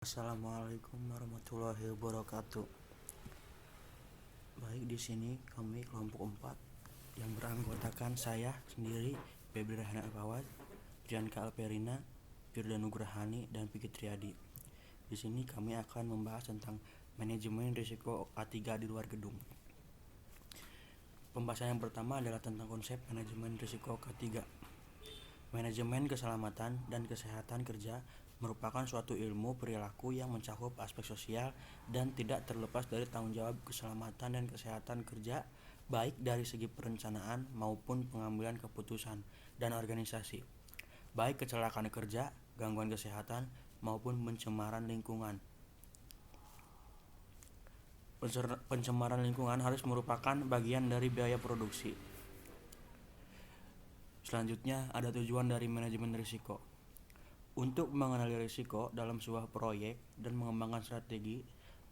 Assalamualaikum warahmatullahi wabarakatuh. Baik, di sini kami kelompok 4 yang beranggotakan saya sendiri, Febri Rahana Alfawad, Priyanka Alperina, Firda Nugrahani, dan Fikri Triadi. Di sini kami akan membahas tentang manajemen risiko A3 di luar gedung. Pembahasan yang pertama adalah tentang konsep manajemen risiko K3. Manajemen keselamatan dan kesehatan kerja merupakan suatu ilmu perilaku yang mencakup aspek sosial dan tidak terlepas dari tanggung jawab keselamatan dan kesehatan kerja, baik dari segi perencanaan maupun pengambilan keputusan dan organisasi, baik kecelakaan kerja, gangguan kesehatan, maupun pencemaran lingkungan. Pencemaran lingkungan harus merupakan bagian dari biaya produksi. Selanjutnya, ada tujuan dari manajemen risiko. Untuk mengenali risiko dalam sebuah proyek dan mengembangkan strategi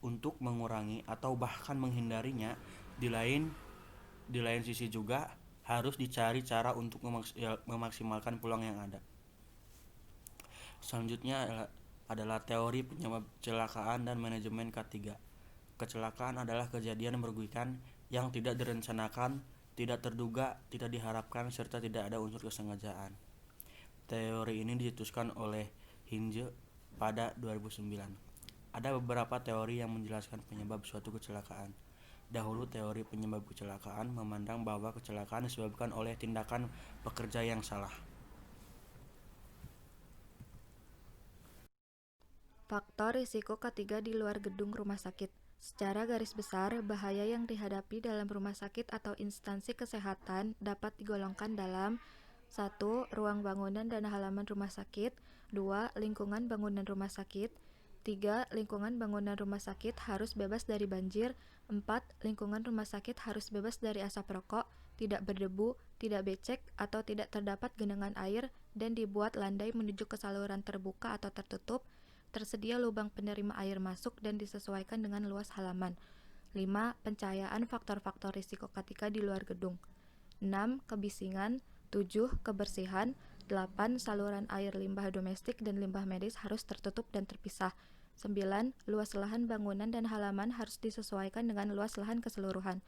untuk mengurangi atau bahkan menghindarinya. Di lain sisi juga harus dicari cara untuk memaksimalkan peluang yang ada. Selanjutnya adalah teori penyebab kecelakaan dan manajemen K3. Kecelakaan adalah kejadian merugikan yang tidak direncanakan, tidak terduga, tidak diharapkan, serta tidak ada unsur kesengajaan. Teori ini dicetuskan oleh Hinze pada 2009. Ada beberapa teori yang menjelaskan penyebab suatu kecelakaan. Dahulu, teori penyebab kecelakaan memandang bahwa kecelakaan disebabkan oleh tindakan pekerja yang salah. Faktor risiko K3 di luar gedung rumah sakit. Secara garis besar, bahaya yang dihadapi dalam rumah sakit atau instansi kesehatan dapat digolongkan dalam 1. Ruang bangunan dan halaman rumah sakit. 2. Lingkungan bangunan rumah sakit. 3. Lingkungan bangunan rumah sakit harus bebas dari banjir. 4. Lingkungan rumah sakit harus bebas dari asap rokok, tidak berdebu, tidak becek, atau tidak terdapat genangan air, dan dibuat landai menuju ke saluran terbuka atau tertutup. Tersedia lubang penerima air masuk dan disesuaikan dengan luas halaman. 5. Pencahayaan faktor-faktor risiko K3 di luar gedung. 6. Kebisingan. 7. Kebersihan. 8. Saluran air limbah domestik dan limbah medis harus tertutup dan terpisah. 9. Luas lahan bangunan dan halaman harus disesuaikan dengan luas lahan keseluruhan.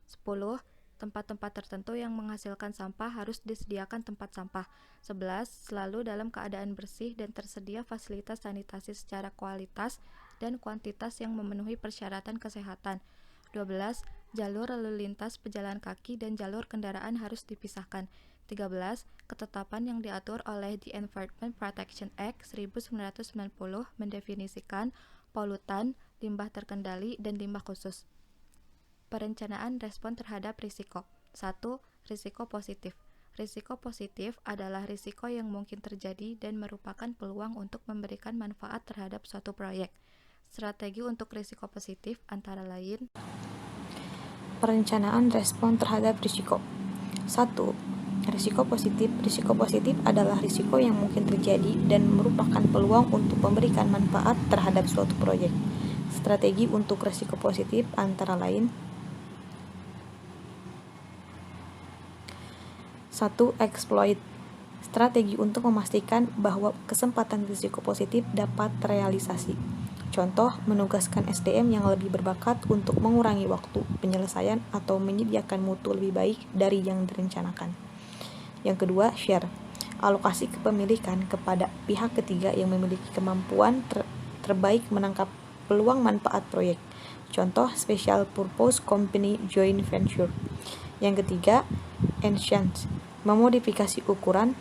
10. Tempat-tempat tertentu yang menghasilkan sampah harus disediakan tempat sampah. 11. Selalu dalam keadaan bersih dan tersedia fasilitas sanitasi secara kualitas dan kuantitas yang memenuhi persyaratan kesehatan. 12. Jalur lalu lintas pejalan kaki dan jalur kendaraan harus dipisahkan. 13. Ketetapan yang diatur oleh The Environment Protection Act 1990 mendefinisikan polutan, limbah terkendali, dan limbah khusus. Perencanaan respon terhadap risiko. 1. Risiko positif. Risiko positif adalah risiko yang mungkin terjadi dan merupakan peluang untuk memberikan manfaat terhadap suatu proyek. Strategi untuk risiko positif antara lain: Perencanaan respon terhadap risiko. 1. Risiko positif. Risiko positif adalah risiko yang mungkin terjadi dan merupakan peluang untuk memberikan manfaat terhadap suatu proyek. Strategi untuk risiko positif antara lain: 1. Exploit. Strategi untuk memastikan bahwa kesempatan risiko positif dapat terrealisasi. Contoh, menugaskan SDM yang lebih berbakat untuk mengurangi waktu penyelesaian atau menyediakan mutu lebih baik dari yang direncanakan. Yang kedua, share. Alokasi kepemilikan kepada pihak ketiga yang memiliki kemampuan terbaik menangkap peluang manfaat proyek. Contoh, special purpose company joint venture. Yang ketiga, enhance. Memodifikasi ukuran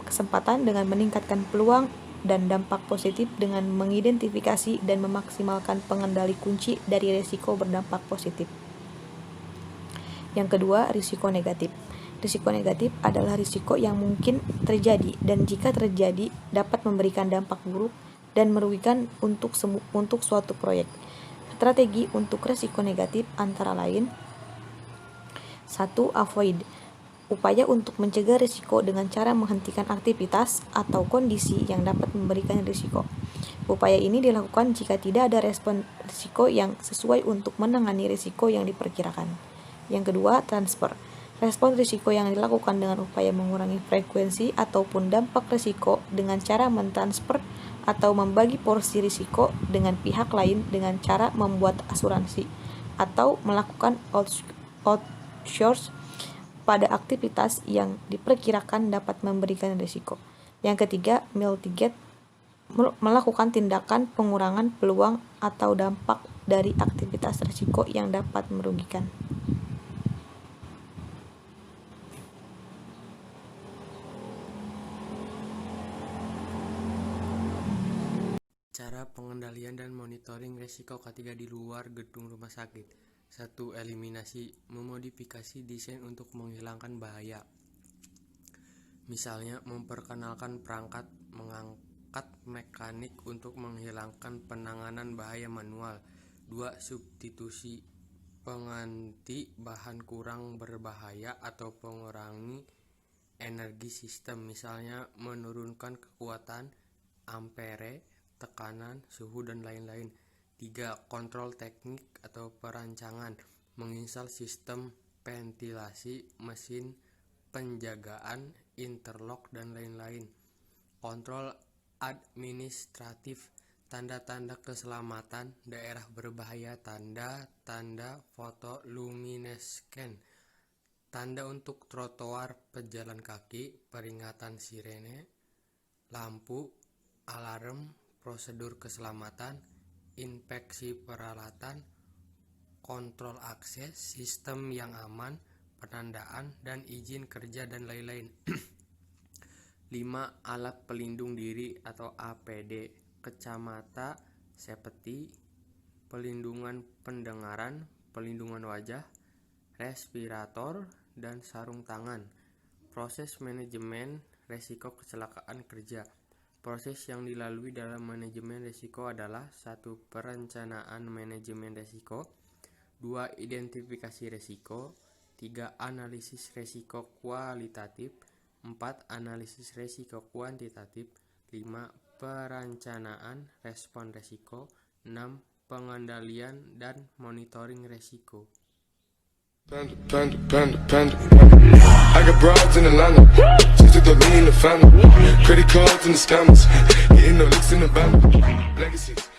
kesempatan dengan meningkatkan peluang dan dampak positif dengan mengidentifikasi dan memaksimalkan pengendali kunci dari risiko berdampak positif. Yang kedua, risiko negatif. Risiko negatif adalah risiko yang mungkin terjadi dan jika terjadi dapat memberikan dampak buruk dan merugikan untuk suatu proyek. Strategi untuk risiko negatif antara lain: 1. Avoid. Upaya untuk mencegah risiko dengan cara menghentikan aktivitas atau kondisi yang dapat memberikan risiko. Upaya ini dilakukan jika tidak ada respon risiko yang sesuai untuk menangani risiko yang diperkirakan. Yang kedua, transfer. Respon risiko yang dilakukan dengan upaya mengurangi frekuensi ataupun dampak risiko dengan cara mentransfer atau membagi porsi risiko dengan pihak lain dengan cara membuat asuransi atau melakukan outsource pada aktivitas yang diperkirakan dapat memberikan risiko. Yang ketiga, mitigate, melakukan tindakan pengurangan peluang atau dampak dari aktivitas risiko yang dapat merugikan. Cara pengendalian dan monitoring risiko K3 di luar gedung rumah sakit. 1. Eliminasi, memodifikasi desain untuk menghilangkan bahaya. Misalnya, memperkenalkan perangkat mengangkat mekanik untuk menghilangkan penanganan bahaya manual. 2. Substitusi, pengganti bahan kurang berbahaya atau pengurangi energi sistem, misalnya menurunkan kekuatan, ampere, tekanan, suhu, dan lain-lain. 3. Kontrol teknik atau perancangan, menginstal sistem ventilasi, mesin penjagaan, interlock, dan lain-lain. Kontrol administratif, tanda-tanda keselamatan daerah berbahaya, tanda-tanda fotoluminesken, tanda untuk trotoar, pejalan kaki, peringatan sirene, lampu, alarm, prosedur keselamatan, inspeksi peralatan, kontrol akses, sistem yang aman, penandaan dan izin kerja, dan lain-lain. 5. Alat pelindung diri atau APD, kacamata, seperti pelindungan pendengaran, pelindungan wajah, respirator, dan sarung tangan. Proses manajemen risiko kecelakaan kerja. Proses yang dilalui dalam manajemen risiko adalah 1. Perencanaan manajemen risiko, 2. Identifikasi risiko, 3. Analisis risiko kualitatif, 4. Analisis risiko kuantitatif, 5. Perencanaan respon risiko, 6. Pengendalian dan monitoring risiko. I got broads in Atlanta, just took the lean in the family. Credit cards and the scammers, hitting the licks in the band. Legacies.